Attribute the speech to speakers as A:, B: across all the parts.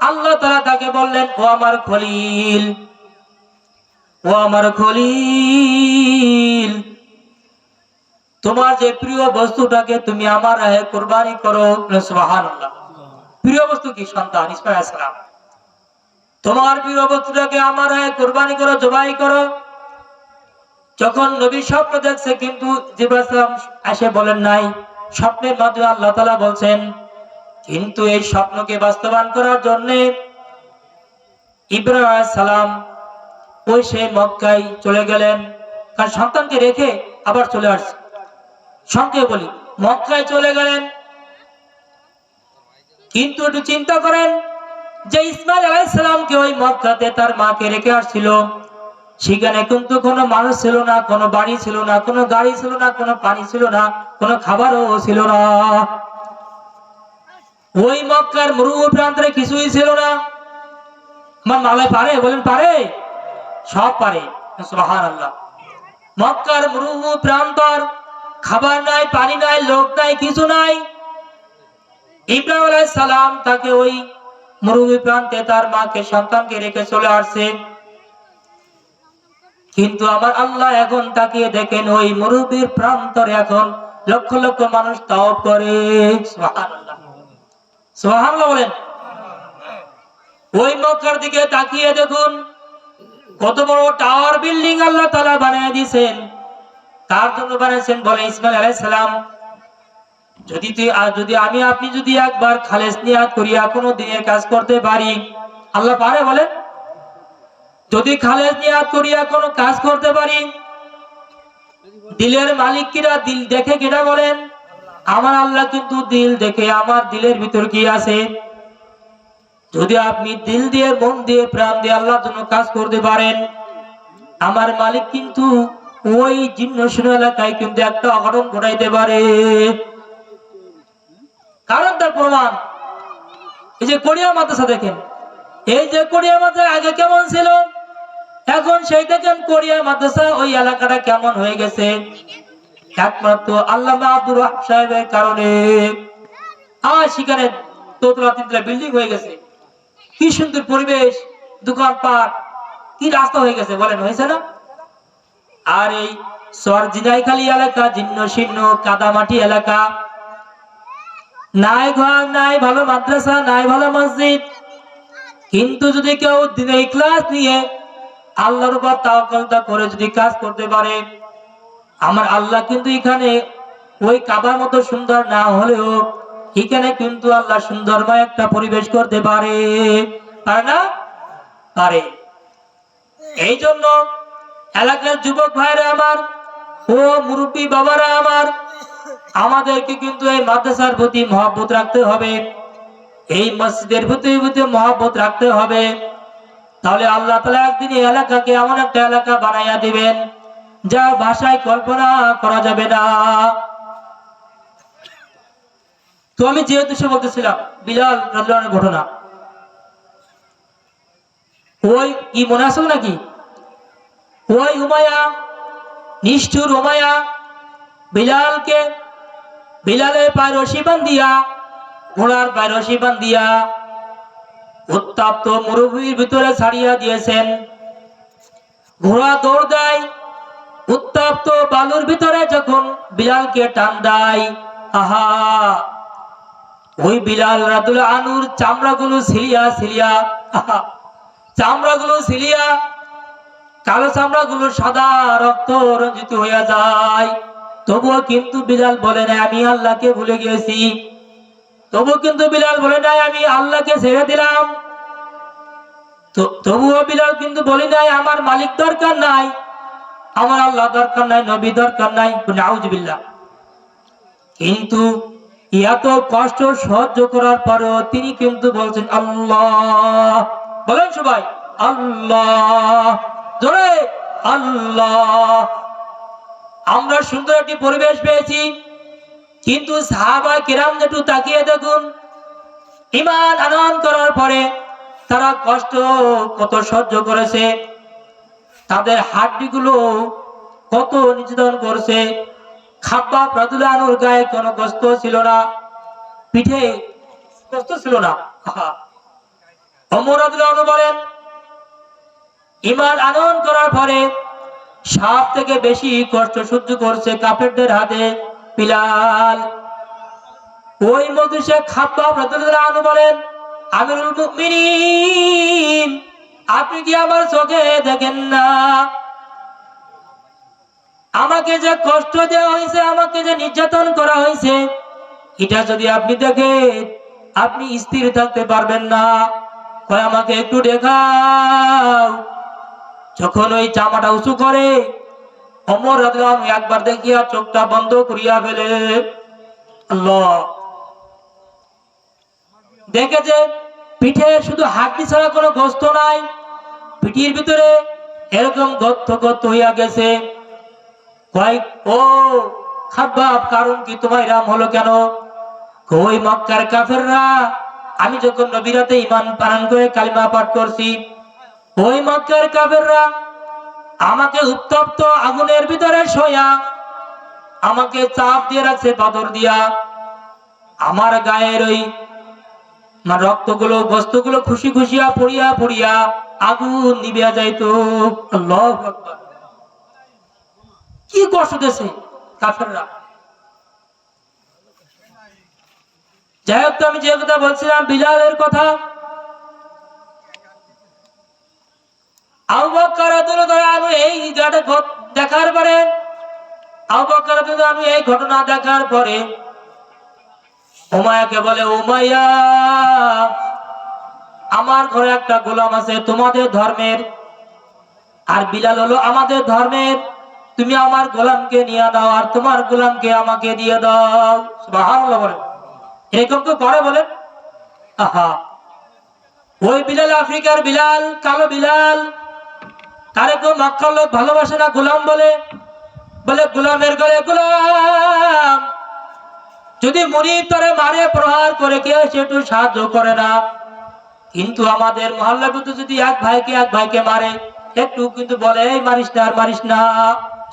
A: আল্লাহ তাআলা তাকে বললেন, ও আমার খলিল, ও আমার খলিল, তোমার যে প্রিয় বস্তুটাকে তুমি আমার রাহে কুরবানি করো। সুবহানাল্লাহ। প্রিয় বস্তু কি? সন্তান ইসমাঈল আলাইহিস সালাম। তোমার প্রিয় বস্তুটাকে আমার রাহে কুরবানি করো, জবাই করো। যখন নবী স্বপ্ন দেখছে, কিন্তু জিবরাইল সালাম এসে বলেন নাই। স্বপ্নের মাধ্যমে আল্লাহ তাআলা বলছেন, কিন্তু এই স্বপ্নকে বাস্তবায়ন করার জন্য ইব্রাহিম আলাইহিস সালাম ওই সে মক্কায় চলে গেলেন। কারণ সন্তানকে রেখে আবার চলে আসছে। সংক্ষেপে বলি, মক্কায় চলে গেলেন। কিন্তু একটু চিন্তা করেন যে ইসমাঈল আলাইহিস সালামকে ওই মক্কাতে তার মাকে রেখে আসছিল, সেখানে কিন্তু কোনো মানুষ ছিল না, কোনো বাড়ি ছিল না, কোনো গাড়ি ছিল না, কোনো পানি ছিল না, কোনো খাবারও ছিল না। ওই মক্কার মরু প্রান্তরে কিছুই ছিল না। আমার মালায় পারে? বলেন পারে? সব পারে। সুবহানাল্লাহ। মক্কার মরু প্রান্তর, খাবার নাই, পানি নাই, লোক নাই, কিছু নাই। ইব্রাহিম আলাইহিস সালাম তাকে ওই মরুভূমি প্রান্তে তার মাকে সন্তানকে রেখে চলে আসছে। কিন্তু আমার আল্লাহ এখন তাকিয়ে দেখেন ওই মরুভূমির প্রান্তরে এখন লক্ষ লক্ষ মানুষ তাওয়াফ করে। সুবহানাল্লাহ, সুবহানাল্লাহ বলেন। ওই মক্কার দিকে তাকিয়ে দেখুন কত বড় টাওয়ার বিল্ডিং আল্লাহ তাআলা বানিয়ে দিয়েছেন। তার জন্য বানিয়েছেন বলে ইসমাঈল আলাইহিস সালাম, যদি আমি আপনি যদি একবার খালেস নিয়াত করিয়া কোনো দিনের কাজ করতে পারি, আল্লাহ পারে? বলেন। যদি খালেস নিয়াত করিয়া কোনো কাজ করতে পারি, দিলের মালিক কিরা? দিল দেখে কিনা? বলেন। আমার আল্লাহ কিন্তু দিল দেখে আমার দিলের ভিতর কি আছে। যদি আপনি দিল দিয়ে, মন দিয়ে, প্রাণ দিয়ে আল্লাহর জন্য কাজ করতে পারেন, আমার মালিক কিন্তু ওই জিন্নশূন্য এলাকায় কিন্তু একটা অঘটন ঘটাইতে পারে। কারণ তার প্রমাণ এই যে কোরিয়া মাদ্রাসা দেখেন, এই যে কোরিয়া মাদ্রাসা আগে কেমন ছিল, এখন সেই দেখেন কোরিয়া মাদ্রাসা ওই এলাকাটা কেমন হয়ে গেছে। একমাত্র আল্লামা আব্দুর রাহমান সাহেবের কারণে। আর সেখানে দোতলা তিনতলা বিল্ডিং হয়ে গেছে, কি সুন্দর পরিবেশ, দোকানপাট, কি রাস্তা হয়ে গেছে। বলেন, হয়েছে না? আর এই সরজিনাইখালী এলাকা জীর্ণ শীর্ণ কাদামাটি এলাকা, নাই ঘর, নাই ভালো মাদ্রাসা, নাই ভালো মসজিদ। কিন্তু যদি কেউ দিনে ইখলাস নিয়ে আল্লাহর উপর তাওয়াক্কুল করে যদি কাজ করতে পারে, আমার আল্লাহ কিন্তু এখানে ওই কাবার মতো সুন্দর না হলেও এখানে কিন্তু আল্লাহ সুন্দরময় একটা পরিবেশ করতে পারে। পারে না? পারে। এই জন্য এলাকার যুবক ভাইরা আমার, ও মুরব্বী বাবারা আমার, আমাদেরকে কিন্তু এই মাদ্রাসার প্রতি মহব্বত রাখতে হবে, এই মসজিদের প্রতি মহব্বত রাখতে হবে। তাহলে আল্লাহ তাআলা একদিন এই এলাকাকে এমন একটা এলাকা বানাইয়া দিবেন যা ভাষায় কল্পনা করা যাবে না। তো আমি যে উদ্দেশ্যে বলতেছিলাম, বিলাল রাদিয়াল্লাহু আনহুর ঘটনা, ওই কি মনে আছে নাকি? ওই উমাইয়া, নিষ্ঠুর উমাইয়া বিলালের পায়ে রশি বান্ধিয়া, ঘোড়ার পায়ে রশি বান্ধিয়া উত্তপ্ত মরুভূমির ভিতরে ছাড়িয়া দিয়েছেন। ঘোড়া দৌড় দেয়, উত্তপ্ত বালুর ভিতরে যখন বিলালকে টান দেয়, আহা, ওই বিলাল রাদিয়াল্লাহু আনহুর চামড়াগুলো সিলিয়া চামড়াগুলো সিলিয়া, কালো চামড়াগুলো সাদা রক্ত রঞ্জিত হইয়া যায়। তবুও কিন্তু বিলাল বলে না আমি আল্লাহকে ভুলে গিয়েছি। তবুও কিন্তু বিলাল বলে নাই আমি আল্লাহকে ছেড়ে দিলাম। তবুও বিলাল কিন্তু বলি নাই আমার মালিক দরকার নাই, আমার আল্লাহ দরকার নাই, নবী দরকার নাই। নাউজুবিল্লাহ। কিন্তু এত কষ্ট সহ্য করার পরেও তিনি কিন্তু বলছেন আল্লাহ। বলেন সবাই আল্লাহ, জোরে আল্লাহ। আমরা সুন্দর একটি পরিবেশ পেয়েছি, কিন্তু সাহাবা কিরাম একটু তাকিয়ে দেখুন, ঈমান আনয়ন করার পরে তারা কষ্ট কত সহ্য করেছে, তাদের হাড্ডিগুলো কত নির্যাতন করছে। খাব্বাব রাদিয়াল্লাহু আনহুর গায়ে কোনো কষ্ট ছিল না, পিঠে কষ্ট ছিল না। ওমর রাদিয়াল্লাহু আনহু বলেন, ঈমান আনয়ন করার পরে সব থেকে বেশি কষ্ট সহ্য করছে কাফেরদের হাতে বিলাল। ওই মজলিসে খাব্বাব রাদিয়াল্লাহু আনহু বলেন, আমিরুল মুমিনিন, আপনি কি আমার চোখে দেখেন না? আমাকে যে কষ্ট দেওয়া হয়েছে, আমাকে যে নির্যাতন করা হয়েছে, এটা যদি আপনি দেখেন আপনি স্থির থাকতে পারবেন না। কয় আমাকে একটু দেখাও। যখন ওই জামাটা উঁচু করে ওমর রাদিয়াল্লাহু আনহু একবার দেখিয়া চোখটা বন্ধ করিয়া ফেলে। আল্লাহ, দেখে যে পিঠে শুধু হাড্ডি ছাড়া কোনো গোস্ত নাই, পিঠির ভিতরে এরকম গর্ত গর্ত হইয়া গেছে। কয়, ও খাব্বাব, কারণ কি তোমার এরকম হলো কেন? ওই মক্কার কাফেররা আমি যখন নবীর হাতে ঈমান পালন করে কালিমা পাঠ করছি, ওই মক্কার কাফেররা আমাকে উত্তপ্ত আগুনের ভিতরে শোয়া আমাকে চাপ দিয়ে রাখছে পাথর দিয়া। আমার গায়ের ওই রক্তগুলো বস্তুগুলো খুশি খুশিয়া পড়িয়া পড়িয়া আগুন নিভিয়া যাইতো। আল্লাহু আকবার, কি কষ্ট দিয়েছে কাফেররা। যাই হোক, আমি যে কথা বলছিলাম বিলালের কথা, আবু বকর রাদিয়াল্লাহু আনহু এই দেখার পরে, আবু বকর রাদিয়াল্লাহু আনহু এই ঘটনা দেখার পরে উমাইয়াকে বলে, উমাইয়া, আমার ঘরে একটা গোলাম আছে তোমাদের ধর্মের, আর বিলাল হলো আমাদের ধর্মের, তুমি আমার গোলামকে নিয়ে দাও আর তোমার গোলামকে আমাকে দিয়ে দাও। সুবহানাল্লাহ বলেন, এরকম তো করে বলেন। আহা, ওই বিলাল আফ্রিকার বিলাল, কালো বিলাল, তারে কেউ মক্কার লোক ভালোবাসে না, গোলাম বলে। বলে গোলামের ঘরে গোলাম, যদি মুরিদ তরে মারে প্রহার করে কেউ সেটু সাহায্য করে না, কিন্তু আমাদের মহল্লার ভিতরে যদি এক ভাইকে মারে একটু কিন্তু বলে, এই মারিস না আর মারিস না,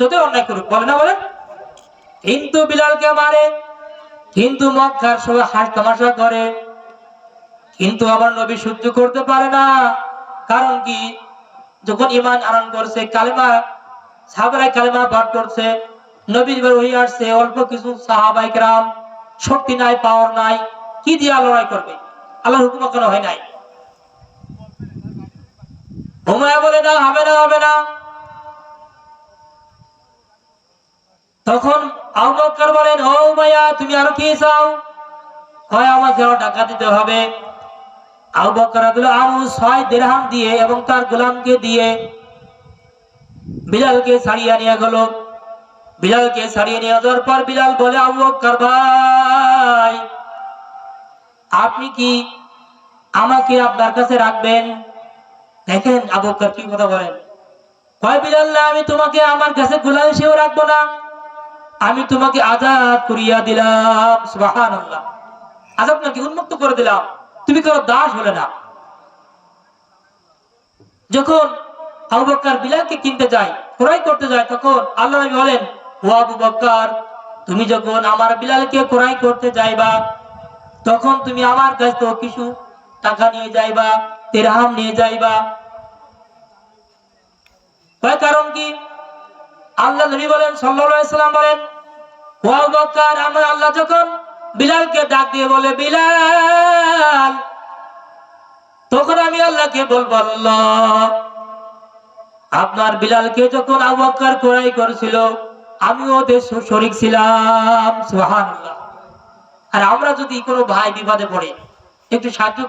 A: যদি অন্যায় করুক বলে না, বলে। কিন্তু বিলালকে মারে, কিন্তু মক্কার সবাই হাস তামাশা করে, কিন্তু আমার নবী সহ্য করতে পারে না। কারণ কি, যখন ঈমান আনয়ন করছে, কালেমা সাহাবায়ে কালেমা পাঠ করছে, নবীর ওহী আসছে, অল্প কিছু সাহাবায়ে কেরাম, শক্তি নাই, পাওয়ার নাই, কি দিয়া লড়াই করবে? আল্লাহর হুকুম কেন হয় নাই? উমাইয়া বলে, না, হবে না, হবে না। তখন আবু বকর বলেন, ও উমাইয়া, তুমি আরো কি চাও? হয় আমাকে টাকা দিতে হবে। আবু বকর রাদিয়াল্লাহু আনহু 6 দিরহাম দিয়ে এবং তার গোলামকে দিয়ে বিলালকে ছাড়িয়ে নিয়ে গেল। বিলালকে ছাড়িয়ে নিয়ে যাওয়ার পর বিলাল বলে, আবু বকর ভাই, আপনি কি আমাকে আপনার কাছে রাখবেন? দেখেন আবু বকর কি কথা বলেন। কয়, বিলাল, না, আমি তোমাকে আমার কাছে গোলাম হিসেবে রাখবো না, আমি তোমাকে আজাদ করিয়া দিলাম। সুবহানাল্লাহ, আজাদ নাকি উন্মুক্ত করে দিলাম, তুমি কারো দাস হলে না। যখন আবু বকর বিলালকে কিনতে যায়, ক্রয় করতে যায়, তখন আল্লাহ নবী বলেন, ও আবু বকর, তুমি যখন আমার বিলালকে ক্রয় করতে যাইবা, তখন তুমি আমার কাছ থেকে কিছু টাকা নিয়ে যাইবা, দিরহাম নিয়ে যাইবা। কারণ কি, আল্লাহ নবী বলেন সাল্লাল্লাহু আলাইহি ওয়াসাল্লাম বলেন, ও আবু বকর, আমার আল্লাহ যখন বিলালকে ডাক দিয়ে বলে বিলাল, তখন আমি আল্লাহকে বলবো, আল্লাহ, আপনার বিলালকে যখন আবু বকর ক্রয় করেছিল আমিও ওদের শরীক ছিলাম। সুবহানাল্লাহ। আর আমরা যদি কোনো ভাই বিপদে পড়ে একটু সাহায্য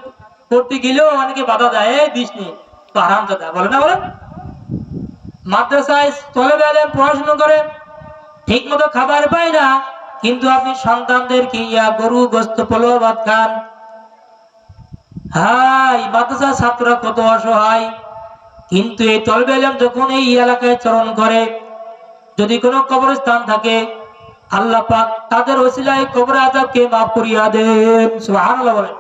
A: করতে গেলেও অনেকে বাধা দেয়, এই দিস নি, তো হারামজাদা, বলে না, বলেন। মাদ্রাসায় তলেবে ইলম পড়াশোনা করে, ঠিক মতো খাবার পায় না, কিন্তু আপনি সন্তানদেরকে গরু গোস্ত পোলাও ভাত খান। হাই, মাদ্রাসার ছাত্ররা কত অসহায়, কিন্তু এই তলবে ইলম যখন এই এলাকায় চরণ করে, যদি কোনো কবরস্থান থাকে, আল্লাহ পাক তাদের ওসিলায় কবর আযাবকে মাফ করিয়া দেন। সুবহানাল্লাহ বলেন।